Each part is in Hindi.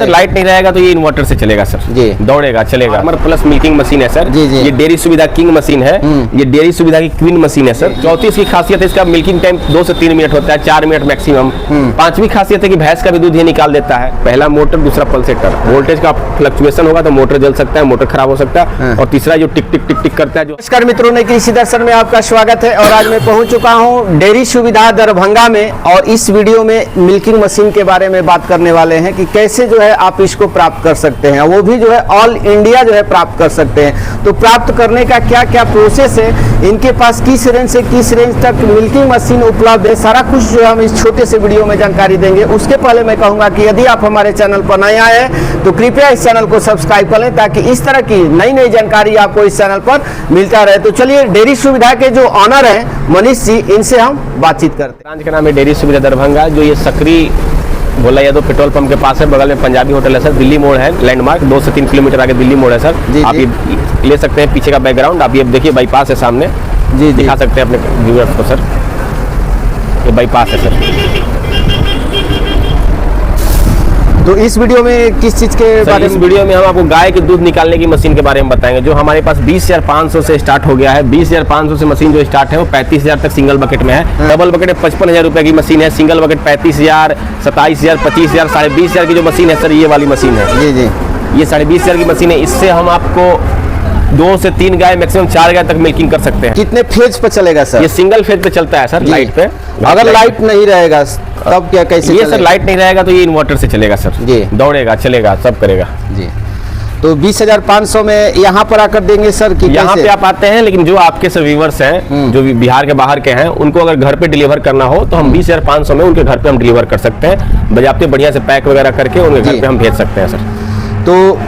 सर लाइट नहीं रहेगा तो ये इन्वर्टर से चलेगा सर जी, दौड़ेगा चलेगा। फार्मर प्लस मिल्किंग मशीन है सर जी जी। ये डेयरी सुविधा किंग मशीन है, ये डेयरी सुविधा की क्वीन मशीन है सर। चौथी इसकी खासियत है इसका मिल्किंग टाइम 2 से 3 मिनट होता है, 4 मिनट मैक्सिमम। पांचवी खासियत है कि भैंस का भी दूध ये निकाल देता है। पहला मोटर, दूसरा पल्सेटर। वोल्टेज का फ्लक्चुएशन होगा तो मोटर जल सकता है, मोटर खराब हो सकता है। और तीसरा जो टिक टिक टिक टिक करता है। नमस्कार मित्रों, ने कृषि दर्शन में आपका स्वागत है। और आज मैं पहुंच चुका हूं डेयरी सुविधा दरभंगा में, और इस वीडियो में मिल्किंग मशीन के बारे में बात करने वाले हैं कि कैसे जो है आप इसको प्राप्त कर सकते हैं, वो भी जो है ऑल इंडिया जो है प्राप्त कर सकते हैं। तो प्राप्त करने का क्या क्या प्रोसेस है, इनके पास किस रेंज से किस रेंज तक मिल्किंग मशीन उपलब्ध है, सारा कुछ जो हम इस छोटे से वीडियो में जानकारी देंगे। उसके पहले मैं कहूँगा कि यदि आप हमारे चैनल पर नए आए हैं तो कृपया इस चैनल को सब्सक्राइब कर लें, ताकि इस तरह की नई नई जानकारी आपको इस चैनल पर मिलता रहे। तो चलिए डेयरी सुविधा के जो ऑनर हैं मनीष जी, इनसे हम बातचीत करते हैं। ब्रांच का नाम है डेयरी सुविधा दरभंगा, जो ये सकरी भोला यादव पेट्रोल पंप के पास है। बगल में पंजाबी होटल है सर, दिल्ली मोड़ है लैंडमार्क, 2 से 3 किलोमीटर आगे दिल्ली मोड़ है सर जी। आप ये ले सकते हैं पीछे का बैकग्राउंड। आप ये देखिए बाईपास है सामने जी, दिखा सकते हैं अपने व्यूअर्स को सर, ये बाईपास है सर। तो इस वीडियो में किस चीज़ के बारे में? इस वीडियो में हम आपको गाय के दूध निकालने की मशीन के बारे में बताएंगे, जो हमारे पास 20,500 से स्टार्ट हो गया है। 20,500 से मशीन जो स्टार्ट है वो 35,000 तक सिंगल बकेट में है। डबल बकेट 55,000 रुपए की मशीन है। सिंगल बकेट 35,000, 27,000, 25,000, 20,500 की जो मशीन है सर, ये वाली मशीन है जी जी। ये 20,500 की मशीन है। इससे हम आपको 2 से 3 गाय मैक्सिमम 4 गाय तक मिल्किंग कर सकते हैं। कितने फेज पे चलेगा सर? ये सिंगल फेज पे चलता है सर, लाइट पे। अगर लाइट नहीं रहेगा तब क्या, कैसे? ये सर लाइट नहीं रहेगा तो ये इन्वर्टर से चलेगा सर जी, दौड़ेगा चलेगा सब करेगा जी। तो 20,500 में यहाँ पर आकर देंगे सर कि यहाँ पे आप आते हैं, लेकिन जो आपके सब व्यूअर्स हैं जो बिहार के बाहर के हैं, उनको अगर घर पे डिलीवर करना हो तो हम 20,500 में उनके घर पे हम डिलीवर कर सकते हैं। बजाते बढ़िया से पैक वगैरह करके उनके घर पे हम भेज सकते हैं सर। तो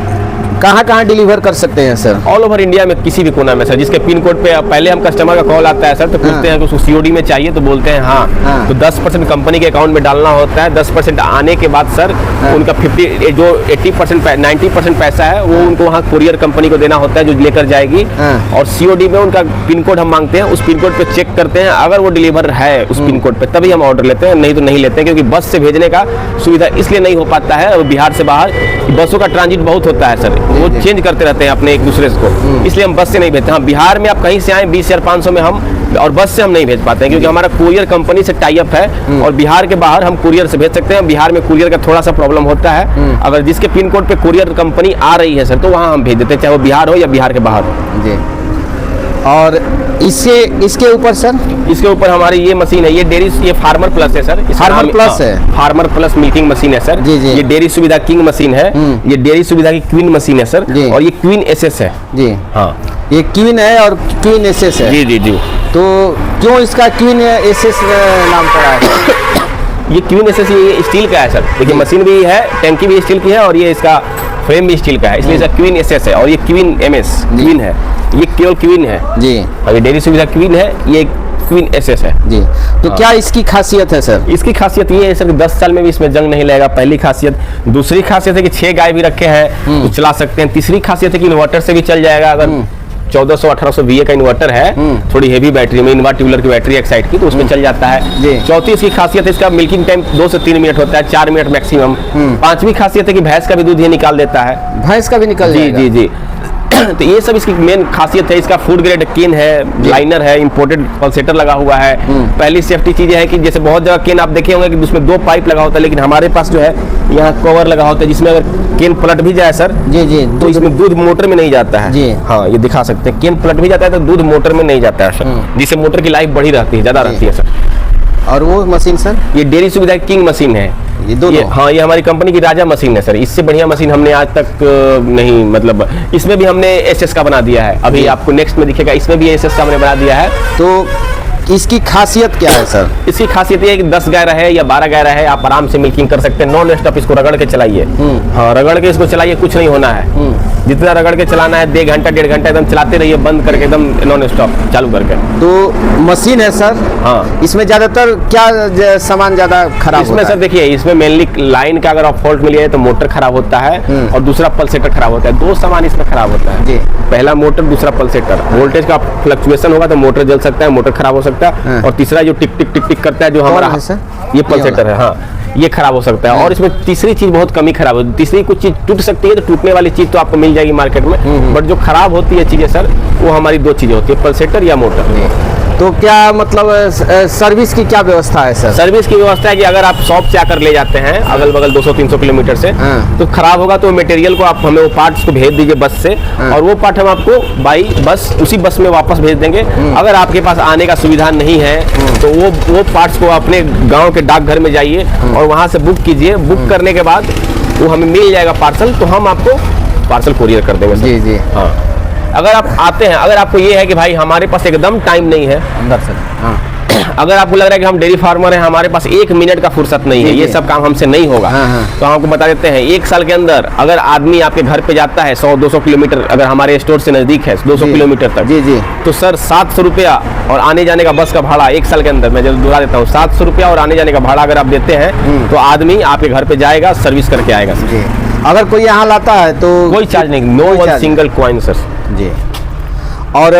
कहाँ डिलीवर कर सकते हैं सर? ऑल ओवर इंडिया में किसी भी कोना में सर, जिसके पिन कोड पे पहले हम कस्टमर का कॉल आता है सर, तो पूछते हैं कि उसको सीओडी में चाहिए, तो बोलते हैं हाँ। तो 10% कंपनी के अकाउंट में डालना होता है। 10% आने के बाद सर उनका 90% पैसा है वो उनको वहाँ कुरियर कंपनी को देना होता है, जो लेकर जाएगी। और सीओडी में उनका पिन कोड हम मांगते हैं, उस पिन कोड पे चेक करते हैं। अगर वो डिलीवर है उस पिन कोड पे तभी हम ऑर्डर लेते हैं, नहीं तो नहीं लेते हैं। क्योंकि बस से भेजने का सुविधा इसलिए नहीं हो पाता है, और बिहार से बाहर बसों का ट्रांजिट बहुत होता है सर, वो चेंज करते रहते हैं अपने एक दूसरे को, इसलिए हम बस से नहीं भेजते। हाँ, बिहार में आप कहीं से आए 20,500 में हम, और बस से हम नहीं भेज पाते हैं, क्योंकि हमारा कुरियर कंपनी से टाई अप है, और बिहार के बाहर हम कुरियर से भेज सकते हैं। बिहार में कुरियर का थोड़ा सा प्रॉब्लम होता है, अगर जिसके पिन कोड पे कुरियर कंपनी आ रही है सर, तो वहाँ हम भेज देते हैं, चाहे वो बिहार हो या बिहार के बाहर जी। और इसके ऊपर सर, इसके ऊपर हमारी ये मशीन है, ये डेयरी, ये फार्मर प्लस है सर। फार्मर प्लस है, फार्मर प्लस मिल्किंग मशीन है सर जी जी। ये डेयरी सुविधा किंग मशीन है, ये डेयरी सुविधा की क्वीन मशीन है सर, और ये क्वीन एसएस है जी। हाँ, ये क्वीन है और क्वीन एसएस है जी जी जी। तो क्यों इसका क्वीन एसएस नाम पड़ा है? ये क्वीन एसएस ये स्टील का है सर। देखिए मशीन भी है, टैंकी भी स्टील की है, और ये इसका फ्रेम भी स्टील का है, इसलिए इसका क्वीन एसएस है। और ये क्वीन एमएस क्वीन है, ये केवल क्वीन है जी। और ये डेयरी सुविधा क्वीन है, ये क्वीन एसएस है जी। तो क्या इसकी खासियत है सर? इसकी खासियत ये है सर कि 10 साल में भी इसमें जंग नहीं लगेगा, पहली खासियत। दूसरी खासियत है कि 6 गाय भी रखे हैं तो चला सकते हैं। तीसरी खासियत है कि इन्वर्टर से भी चल जाएगा। अगर 1400-1800 VA का इन्वर्टर है, थोड़ी हेवी बैटरी में, इन्वर्टर की बैटरी एक साइड की, तो उसमें चल जाता है। चौथी इसकी खासियत है, इसका मिल्किंग टाइम 2 से 3 मिनट होता है, 4 मिनट मैक्सिमम। पांचवी खासियत है कि भैंस का भी दूध ये निकाल देता है। भैंस का भी निकल जाएगा? जी जी जी। तो ये सब इसकी मेन खासियत है। इसका फूड ग्रेड केन है, लाइनर है, इंपोर्टेड पल्सेटर लगा हुआ है। पहली सेफ्टी चीज है कि जैसे बहुत जगह केन आप देखे होंगे कि उसमें 2 पाइप लगा होता है, लेकिन हमारे पास जो है यहाँ कवर लगा होता है, जिसमें अगर केन पलट भी जाए सर जी जी, तो इसमें दूध मोटर में नहीं जाता है जी। हाँ, ये दिखा सकते हैं, केन पलट भी जाता है तो दूध मोटर में नहीं जाता है सर, जिससे मोटर की लाइफ बढ़ी रहती है, ज्यादा रहती है सर। और वो मशीन सर, ये डेयरी सुविधा किंग मशीन है ये दोनों? हाँ, ये हमारी कंपनी की राजा मशीन है सर। इससे बढ़िया मशीन हमने आज तक नहीं, मतलब इसमें भी हमने एसएस का बना दिया है। अभी आपको नेक्स्ट में दिखेगा, इसमें भी एसएस का हमने बना दिया है। तो इसकी खासियत क्या है सर? इसकी खासियत ये है कि 10 गाय रहे या 12 गाय रहे, आप आराम से मिल्किंग कर सकते हैं। नॉन स्टॉप इसको रगड़ के चलाइए। हाँ, रगड़ के इसको चलाइए, कुछ नहीं होना है। जितना रगड़ के चलाना है, 1.5 घंटा 1.5 घंटा एकदम चलाते रहिए, बंद करके एकदम नॉन स्टॉप चालू करके। तो मशीन है सर। हाँ, इसमें ज्यादातर क्या सामान ज्यादा खराब इसमें सर देखिए, इसमें मेनली लाइन का अगर फॉल्ट मिली है तो मोटर खराब होता है, और दूसरा पल्सेटर खराब होता है। 2 सामान इसमें खराब होता है जी। पहला मोटर, दूसरा पल्सेटर। वोल्टेज का फ्लक्चुएशन होगा तो मोटर जल सकता है, मोटर खराब हो सकता है। और तीसरा जो टिक टिक टिक टिक करता है, जो हमारा है सर? ये पल्सेटर है। हाँ, ये खराब हो सकता है। और इसमें तीसरी चीज बहुत कम ही खराब होती है। तीसरी कुछ चीज टूट सकती है, तो टूटने वाली चीज तो आपको मिल जाएगी मार्केट में, बट जो खराब होती है चीजें सर, वो हमारी दो चीजें होती है, पल्सेटर या मोटर। तो क्या मतलब सर्विस की क्या व्यवस्था है सर? सर्विस की व्यवस्था है कि अगर आप शॉप से आकर ले जाते हैं अगल बगल 200-300 किलोमीटर से, तो खराब होगा तो मटेरियल को आप हमें वो पार्ट्स को भेज दीजिए बस से, और वो पार्ट हम आपको बाई बस उसी बस में वापस भेज देंगे। अगर आपके पास आने का सुविधा नहीं है तो वो पार्ट्स को अपने गाँव के डाकघर में जाइए और वहाँ से बुक कीजिए। बुक करने के बाद वो हमें मिल जाएगा पार्सल, तो हम आपको पार्सल कुरियर कर देंगे सर। जी जी। हाँ, अगर आप आते हैं, अगर आपको ये है कि भाई हमारे पास एकदम टाइम नहीं है अंदर सर, हाँ, अगर आपको लग रहा है कि हम डेयरी फार्मर हैं, हमारे पास 1 मिनट का फुर्सत नहीं है, ये सब काम हमसे नहीं होगा, तो हम आपको बता देते हैं 1 साल के अंदर अगर आदमी आपके घर पे जाता है 100-200 किलोमीटर, अगर हमारे स्टोर से नजदीक है 200 किलोमीटर तक, जी जी, तो सर 700 रुपया और आने जाने का बस का भाड़ा 1 साल के अंदर, मैं जब दोहरा देता हूँ, 700 रुपया और आने जाने का भाड़ा अगर आप देते हैं तो आदमी आपके घर पे जाएगा, सर्विस करके आएगा सर। जी। अगर कोई यहाँ लाता है तो कोई चार्ज नहीं, no one single coin sir. जी। और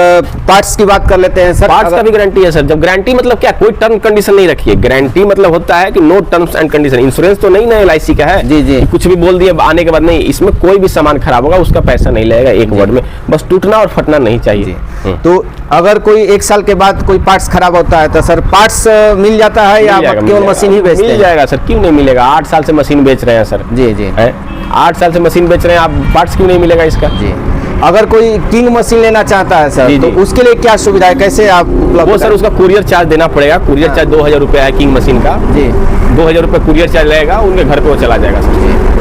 पार्ट्स की बात कर लेते हैं सर। पार्ट्स का भी गारंटी है सर। जब गारंटी मतलब क्या, कोई टर्म कंडीशन नहीं रखी है। गारंटी मतलब होता है कि no terms and condition. Insurance तो नहीं ना LIC का है जी जी, कुछ भी बोल दिए आने के बाद नहीं, इसमें कोई भी सामान खराब होगा उसका पैसा नहीं लगेगा, एक वर्ड में, बस टूटना और फटना नहीं चाहिए। तो अगर कोई 1 साल के बाद कोई पार्ट्स खराब होता है तो सर पार्ट्स मिल जाता है या केवल मशीन ही बेचते हैं? मिल जाएगा सर, क्यों नहीं मिलेगा। 8 साल से मशीन बेच रहे हैं सर। जी जी, 8 साल से मशीन बेच रहे हैं आप, पार्ट्स क्यों नहीं मिलेगा इसका। जी। अगर कोई किंग मशीन लेना चाहता है सर, तो उसके लिए क्या सुविधा है, कैसे आप वो सर उसका कुरियर चार्ज देना पड़ेगा। कुरियर चार्ज 2000 रुपया है किंग मशीन का जी। 2000 रुपये कुरियर चार्ज लगेगा, उनके घर पे वो चला जाएगा सर।